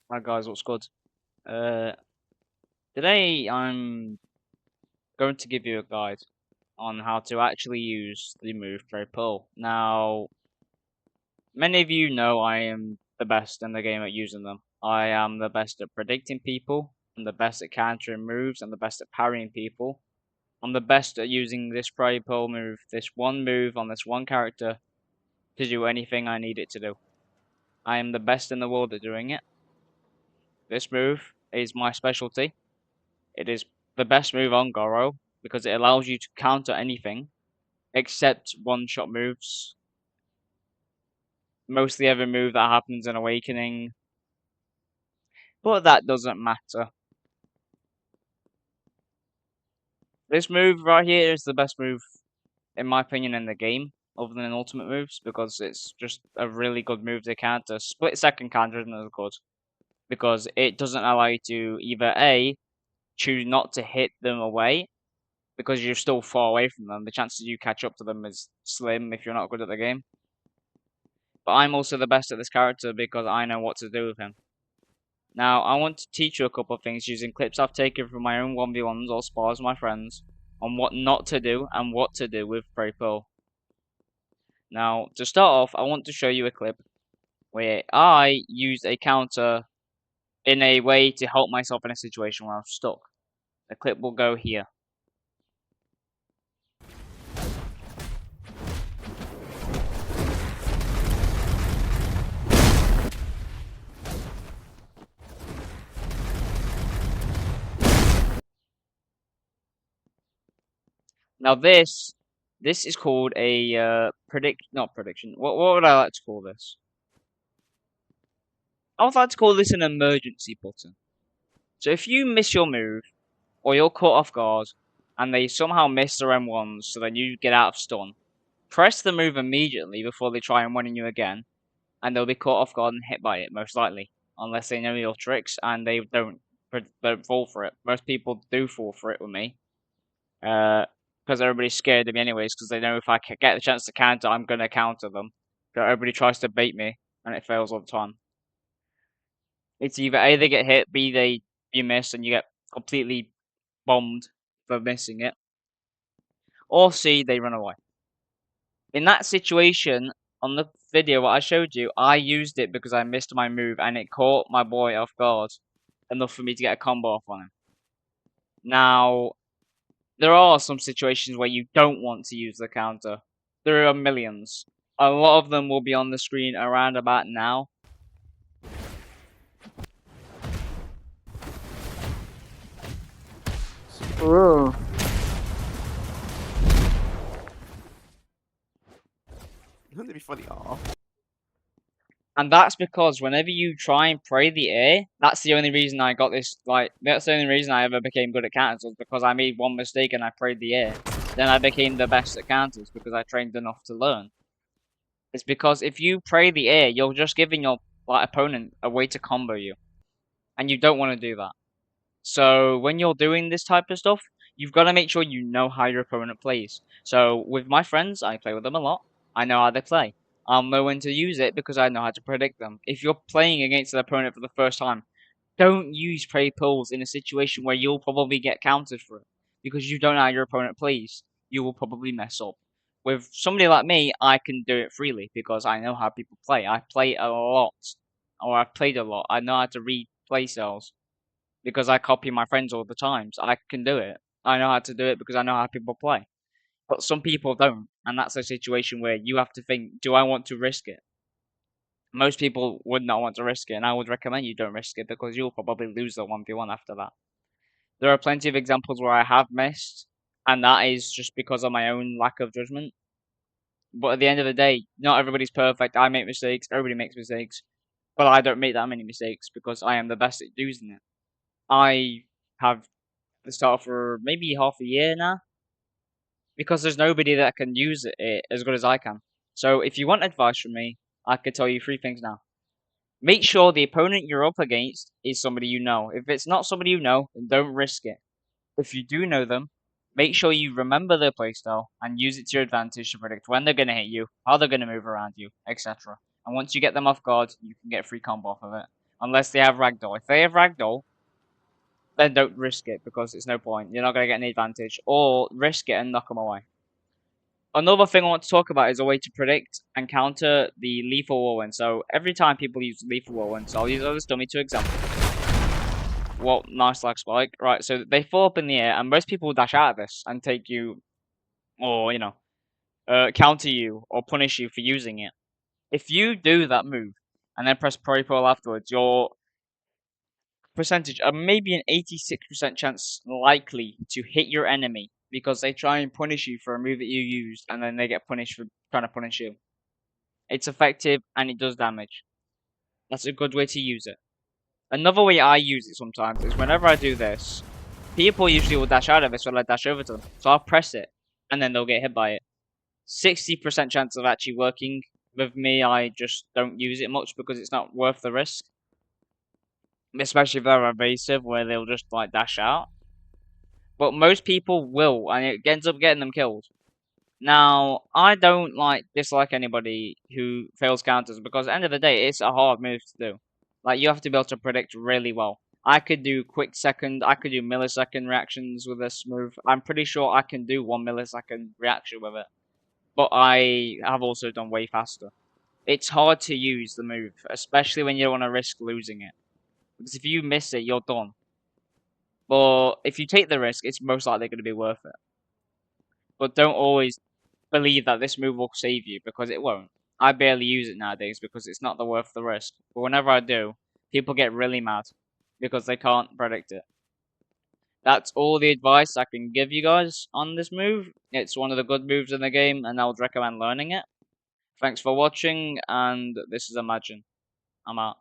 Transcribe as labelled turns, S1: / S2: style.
S1: Hi guys, what's good? Uh, Today I'm going to give you a guide on how to actually use the move Peril. Now, many of you know I am the best in the game at using them. I am the best at predicting people, I'm the best at countering moves, I'm the best at parrying people. I'm the best at using this Peril move, this one move on this one character, to do anything I need it to do. I am the best in the world at doing it. This move is my specialty. It is the best move on Goro because it allows you to counter anything except one-shot moves. Mostly every move that happens in Awakening, but that doesn't matter. This move right here is the best move, in my opinion, in the game, other than ultimate moves, because it's just a really good move to counter. Split second counter isn't as good, because it doesn't allow you to either A, choose not to hit them away, because you're still far away from them. The chances you catch up to them is slim if you're not good at the game. But I'm also the best at this character because I know what to do with him. Now, I want to teach you a couple of things using clips I've taken from my own 1v1s or spars with my friends on what not to do and what to do with Peril. Now, to start off, I want to show you a clip where I used a counter in a way to help myself in a situation where I'm stuck. The clip will go here. Now this is called a not prediction. What would I like to call this? I would like to call this an emergency button. So if you miss your move, or you're caught off guard, and they somehow miss their M1s, so then you get out of stun, press the move immediately before they try and one in you again, and they'll be caught off guard and hit by it, most likely. Unless they know your tricks, and they don't fall for it. Most people do fall for it with me. Because everybody's scared of me anyways, because they know if I get the chance to counter, I'm going to counter them. So everybody tries to bait me, and it fails all the time. It's either A, they get hit, B, you miss, and you get completely bombed for missing it, or C, they run away. In that situation, on the video what I showed you, I used it because I missed my move and it caught my boy off guard enough for me to get a combo off on him. Now, there are some situations where you don't want to use the counter. There are millions. A lot of them will be on the screen around about now.
S2: Oh,
S3: Wouldn't it be funny? Oh.
S1: And that's because whenever you try and pray the air, that's the only reason I got this, that's the only reason I ever became good at counters, was because I made one mistake and I prayed the air. Then I became the best at counters because I trained enough to learn. It's because if you pray the air, you're just giving your opponent a way to combo you. And you don't want to do that. So when you're doing this type of stuff, you've got to make sure you know how your opponent plays. So with my friends, I play with them a lot. I know how they play. I'll know when to use it because I know how to predict them. If you're playing against an opponent for the first time, don't use prey pulls in a situation where you'll probably get countered for it. Because you don't know how your opponent plays. You will probably mess up. With somebody like me, I can do it freely because I know how people play. I play a lot. Or I've played a lot. I know how to read play styles because I copy my friends all the time. So I can do it. I know how to do it because I know how people play. But some people don't, and that's a situation where you have to think, do I want to risk it? Most people would not want to risk it, and I would recommend you don't risk it because you'll probably lose the 1v1 after that. There are plenty of examples where I have missed, and that is just because of my own lack of judgment. But at the end of the day, not everybody's perfect. I make mistakes, everybody makes mistakes, but I don't make that many mistakes because I am the best at using it. I have the start for maybe half a year now because there's nobody that can use it as good as I can. So if you want advice from me, I could tell you three things now. Make sure the opponent you're up against is somebody you know. If it's not somebody you know, then don't risk it. If you do know them, make sure you remember their playstyle and use it to your advantage to predict when they're going to hit you, how they're going to move around you, etc. And once you get them off guard, you can get a free combo off of it. unless they have ragdoll. If they have ragdoll, then don't risk it because it's no point. You're not gonna get any advantage, or risk it and knock them away. Another thing I want to talk about is a way to predict and counter the lethal whirlwind. So every time people use lethal whirlwind, so I'll use this dummy to example. Well, nice lag spike. Right, so they fall up in the air, and most people will dash out of this and take you, or counter you or punish you for using it. If you do that move and then press Peril afterwards, your percentage of maybe an 86% chance likely to hit your enemy because they try and punish you for a move that you used and then they get punished for trying to punish you. It's effective and it does damage. That's a good way to use it. Another way I use it sometimes is whenever I do this, people usually will dash out of this when I dash over to them. So I'll press it and then they'll get hit by it. 60% chance of actually working. With me, I just don't use it much because it's not worth the risk. Especially if they're evasive, where they'll just like dash out. But most people will, and it ends up getting them killed. Now, I don't dislike anybody who fails counters because at the end of the day, it's a hard move to do. Like you have to be able to predict really well. I could do quick second, I could do millisecond reactions with this move. I'm pretty sure I can do 1 millisecond reaction with it. But I have also done way faster. It's hard to use the move, especially when you don't want to risk losing it. Because if you miss it, you're done. But if you take the risk, it's most likely going to be worth it. But don't always believe that this move will save you, because it won't. I barely use it nowadays because it's not worth the risk. But whenever I do, people get really mad because they can't predict it. That's all the advice I can give you guys on this move. It's one of the good moves in the game, and I would recommend learning it. Thanks for watching, and this is Imagine. I'm out.